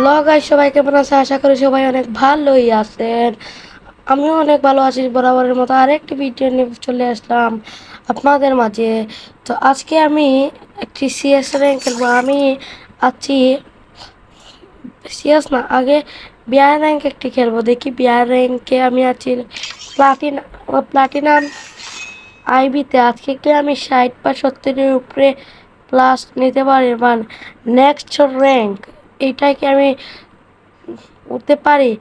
Hello guys, সবাই কেমন আছে? আশা করি সবাই অনেক ভালোই আছেন। আমিও অনেক ভালো আছি। বরাবরের মতো আরেকটি ভিডিও নিয়ে চলে আসলাম আপনাদের মাঝে। তো আজকে আমি একটি সিএস র্যাঙ্ক খেলবো। আমি আছি সিএস না, আগে বিআর র্যাঙ্ক একটি খেলবো। দেখি বিআর র্যাঙ্কে আমি আছি প্লাটিনাম আইবিতে। আজকে কি আমি 60 বা 70-এর উপরে প্লাস নিতে পারি, মানে নেক্সট র্যাঙ্ক এইটাই কি আমি উঠতে পারি?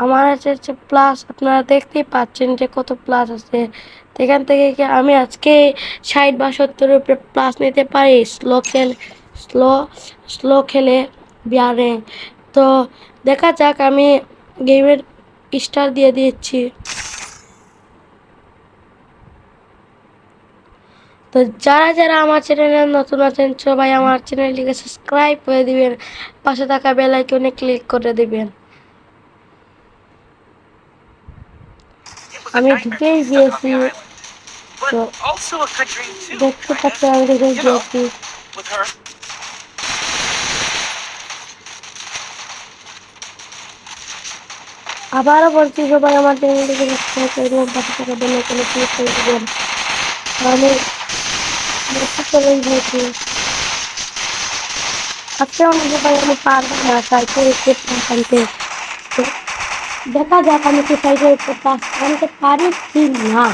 আমার আছে প্লাস, আপনারা দেখতেই পাচ্ছেন যে কত প্লাস আছে। এখান থেকে কি আমি আজকে 60 বা 70-এর উপরে প্লাস নিতে পারি স্লো স্লো খেলে বিয়ারে? তো দেখা যাক, আমি গেমের স্টার দিয়ে দিচ্ছি। তো যারা যারা আমার চ্যানেলে নতুন আছেন সবাই আমার চ্যানেলটিকে সাবস্ক্রাইব করে দিবেন, পাশে থাকা বেল আইকনে ক্লিক করে দিবেন। আমি ঢুকেই গিয়েছি, তো দেখতে পাচ্ছি আমি ঢুকে গিয়েছি। আবারও বলছি, সবাই আমার চ্যানেলটিকে সাবস্ক্রাইব করে দিবেন, পাশে থাকা বেল আইকনে ক্লিক করে দিবেন। আমি দেখতে চলে গিয়েছি। আজকে অনেক সবাই আমি পারবো না সাইকেল আনতে। তো দেখা যাক আমি কি সাইকেল আনতে পারি কি না।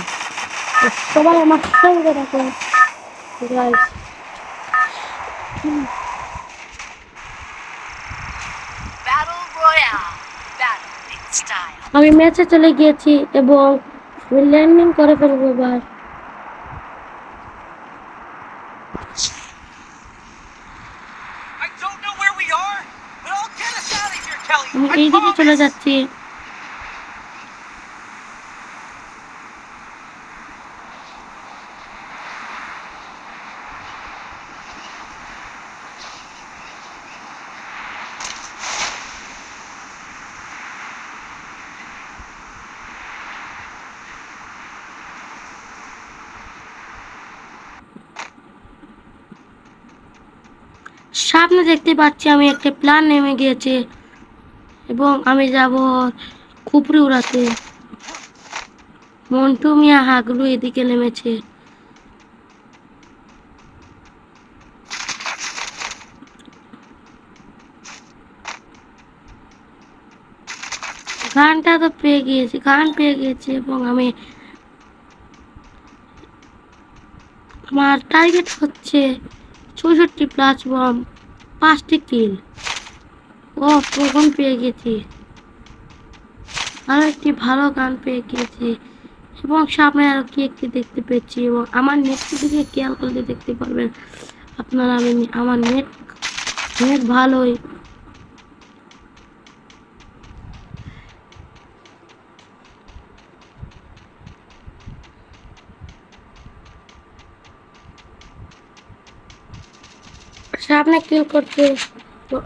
সবাই আমার সঙ্গে রাখুন গাইস। আমি ম্যাচে চলে গিয়েছি এবং ল্যান্ডিং করে ফেলবো এবার। আমি এইদিকে চলে যাচ্ছি। সামনে দেখতে পাচ্ছি আমি একটা প্ল্যান নেমে গিয়েছে এবং আমি যাব খুপড়ি উড়াতে। মন্টু মিয়া হাগলু এদিকে নেমেছে। গানটা তো পেয়ে গিয়েছি, গান পেয়ে গিয়েছি এবং আমার টার্গেট হচ্ছে 64 প্লাস বম, 5টি কিল। ও প্রোগ্রাম পেয়ে গেছি, আরো একটি ভালো গান পেয়ে গিয়েছি এবং সামনে আরো কি একটি দেখতে পেয়েছি এবং আমার নেটের দিকে খেয়াল করলে দেখতে পারবেন আপনারা। আমার নেট ভালোই। সামনে কিল করছে, তো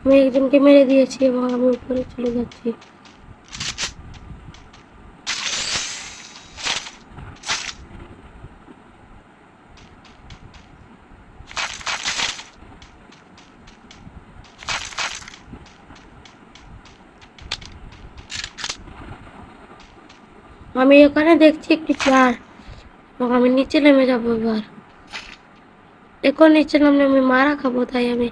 আমি একজনকে মেরে দিয়েছি এবং আমি উপরে চলে যাচ্ছি। আমি ওখানে দেখছি একটি প্লেয়ার এবং আমি নিচে নেমে যাবো এবার। এখন নিচে নামলে আমি মারা খাবো, তাই আমি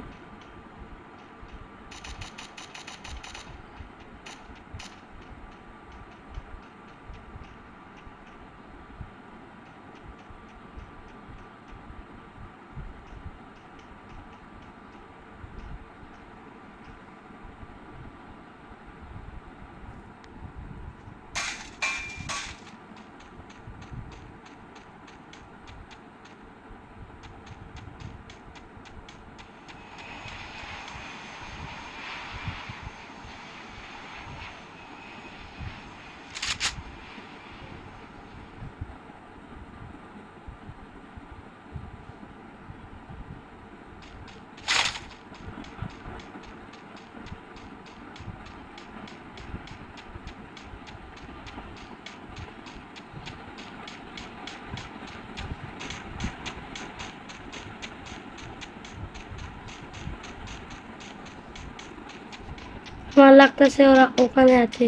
আমার লাগতেছে ওরা ওখানে আছে,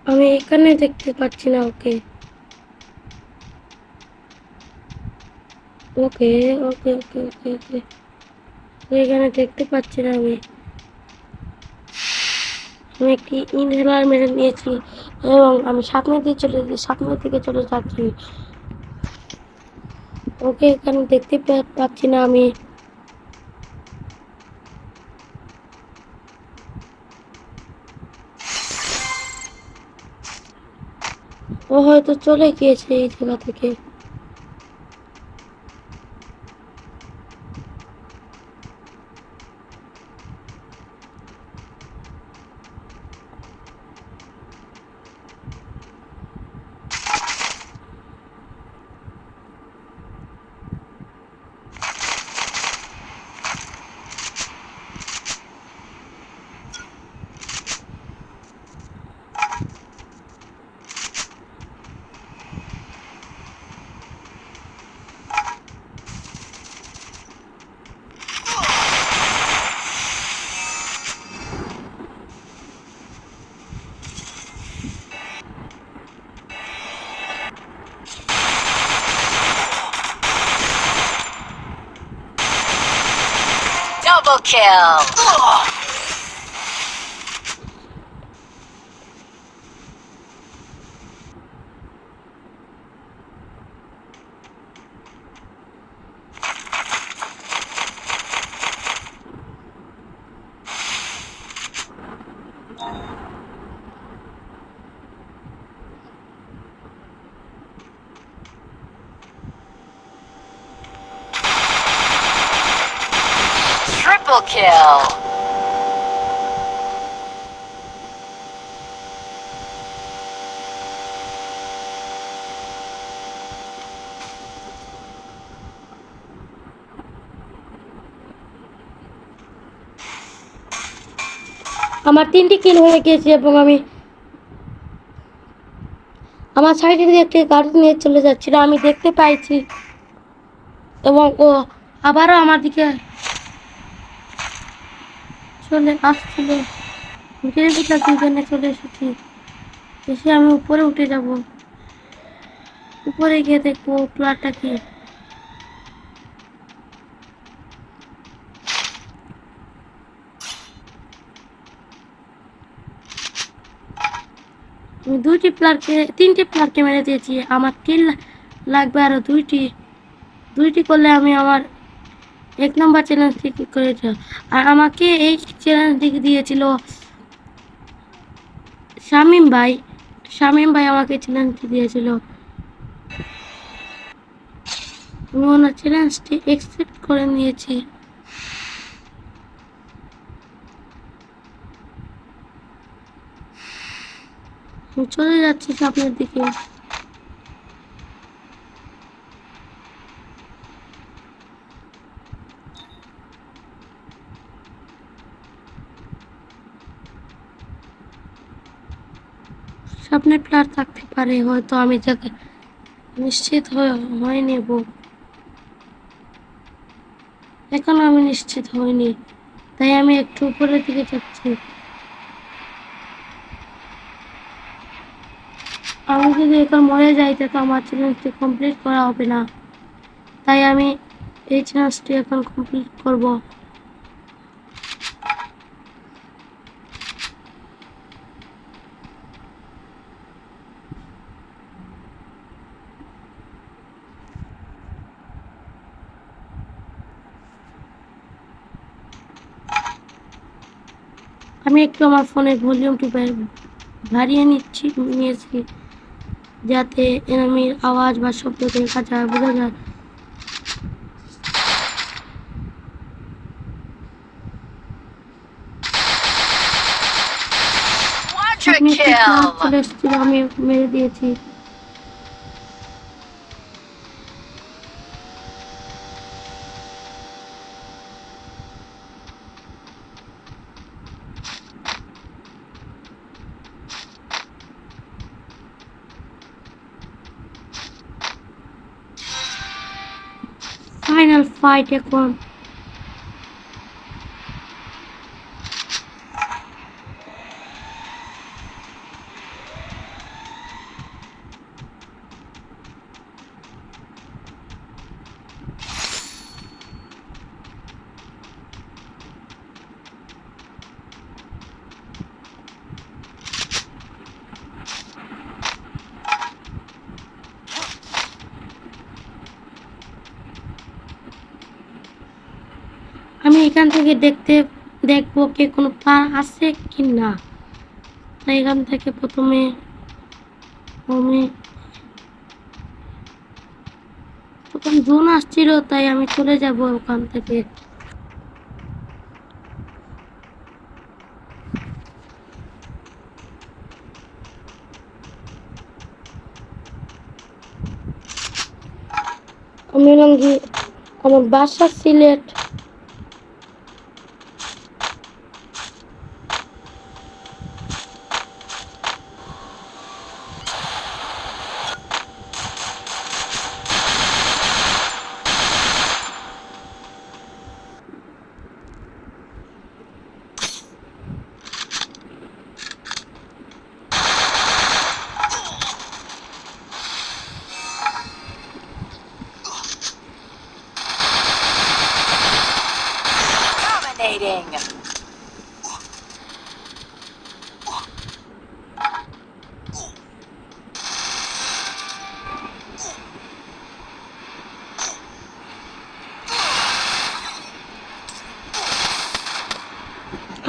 আমি এখানে দেখতে পাচ্ছি না ওকে। ওকে ওকে ওকে ওকে ওকে এখানে দেখতে পাচ্ছি না আমি। আমি একটি ইনহেলার মেরে নিয়েছি এবং আমি সামনের দিকে চলে যাচ্ছি। ওকে এখানে দেখতে পাচ্ছি না আমি। ও হয়তো চলে গিয়েছে এই জায়গা থেকে। Double kill! Triple kill! আমার 3টি কিল হয়ে গিয়েছে এবং আমি আমার সাইডে দিয়ে একটি গাড়ি নিয়ে চলে যাচ্ছিল, আমি দেখতে পাইছি এবং ও আবারও আমার দিকে চলে আসছিল। দুজনে চলে এসেছি, এসে আমি উপরে উঠে যাব। উপরে গিয়ে দেখবো প্লাটটা কি। আমি 3টি প্লাটকে মেরে দিয়েছি। আমার কিল লাগবে আরো 2টি করলে আমি আমার 1 নম্বর চ্যালেঞ্জ ঠিক করেছি। আর আমাকে এই চ্যালেঞ্জ দিয়েছিল শামীম ভাই আমাকে চ্যালেঞ্জ দিয়েছিল। আমি ওনার চ্যালেঞ্জটি অ্যাকসেপ্ট করে নিয়েছি। আমি চলে যাচ্ছি সামনের দিকে। সামনে প্লেয়ার থাকতে পারে, হয়তো আমি যাকে নিশ্চিত হয়ে নেব। এখনো আমি নিশ্চিত হইনি, তাই আমি একটু উপরের দিকে যাচ্ছি। আমি যদি এখন মরে যাই তো আমার চ্যালেঞ্জটি কমপ্লিট করা হবে না, তাই আমি এই চ্যালেঞ্জটি এখন কমপ্লিট করব। আমি একটু আমার ফোনের ভলিউমটি বাড়িয়ে নিয়েছি, যাতে এনিমির আওয়াজ বা শব্দ দেখা যায়, বোঝা যায়। চলে এসেছিল, আমি মেরে দিয়েছি। ফাইনাল ফাইট এখন। এখান থেকে দেখবো কি কোনো পা আছে কি না। তাই এখান থেকে প্রথমে আমি প্রথম জোন আসছিল, তাই আমি চলে যাব ওখান থেকে। আমি লঙ্গি, আমার বাসা সিলেট। Dominating.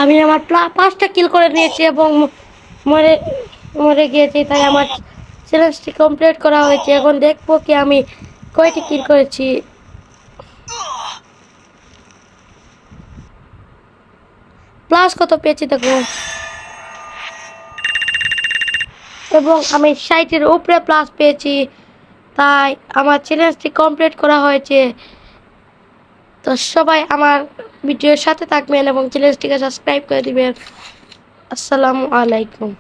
আমি আমার 5টা কিল করে নিয়েছি এবং মরে মরে গিয়েছি, তাই আমার চ্যালেঞ্জটি কমপ্লিট করা হয়েছে। এখন দেখবো কি আমি কয়টি কিল করেছি। প্লাস কত পেয়েছি দেখো, এবং আমি 60-এর উপরে প্লাস পেয়েছি, তাই আমার চ্যালেঞ্জটি কমপ্লিট করা হয়েছে। তো সবাই আমার ভিডিওর সাথে থাকবেন এবং চ্যানেলটিকে সাবস্ক্রাইব করে দিবেন। আসসালামু আলাইকুম।